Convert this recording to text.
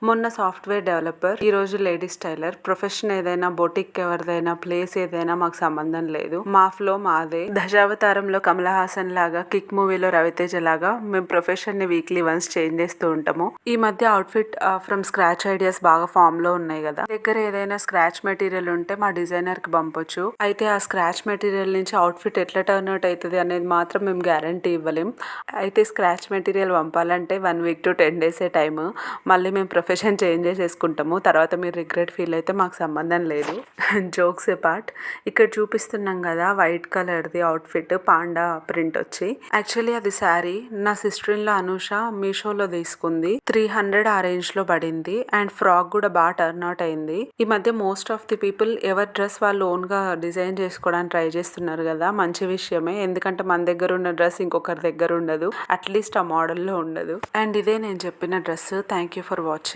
మొన్న software developer, ఈ రోజు లేడీస్ టైలర్. ప్రొఫెషన్ ఏదైనా, బొటిక్ ఎవరిదైనా, ప్లేస్ ఏదైనా మాకు సంబంధం లేదు. మా ఫ్లో మాదే. దశావతారంలో కమల్ హాసన్ లాగా, కిక్ మూవీలో రవితేజ లాగా మేము ప్రొఫెషన్ ని వీక్లీ వన్స్ చేంజ్ చేస్తూ ఉంటాము. ఈ మధ్య అవుట్ఫిట్ ఫ్రమ్ స్క్రాచ్ ఐడియాస్ బాగా ఫామ్ లో ఉన్నాయి కదా. దగ్గర ఏదైనా స్క్రాచ్ మెటీరియల్ ఉంటే మా డిజైనర్ కి పంపొచ్చు. అయితే ఆ స్క్రాచ్ మెటీరియల్ నుంచి అవుట్ఫిట్ ఎట్లా టర్న్ అవుట్ అవుతుంది అనేది మాత్రం మేము గ్యారంటీ ఇవ్వలేం. అయితే స్క్రాచ్ మెటీరియల్ పంపాలంటే 1 week to 10 days టైమ్. మళ్ళీ మేము ప్రొఫెషన్ చేంజ్ చేసేసుకుంటాము. తర్వాత మీరు రిగ్రెట్ ఫీల్ అయితే మాకు సంబంధం లేదు. Jokes part. ఇక్కడ చూపిస్తున్నాం కదా వైట్ కలర్ది అవుట్ఫిట్, పాండా ప్రింట్ వచ్చి. యాక్చువల్లీ అది శారీ నా సిస్టర్ ఇన్ లా అనూష మీషోలో తీసుకుంది. 300 ఆ రేంజ్ లో పడింది. అండ్ ఫ్రాక్ కూడా బాగా టర్న్ అవుట్ అయింది. ఈ మధ్య మోస్ట్ ఆఫ్ ది పీపుల్ ఎవరి డ్రెస్ వాళ్ళు ఓన్ గా డిజైన్ చేసుకోవడానికి ట్రై చేస్తున్నారు కదా. మంచి విషయమే, ఎందుకంటే మన దగ్గర ఉన్న డ్రెస్ ఇంకొకరి దగ్గర ఉండదు, అట్లీస్ట్ ఆ మోడల్లో ఉండదు. అండ్ ఇదే నేను చెప్పిన dress. Thank you for watching.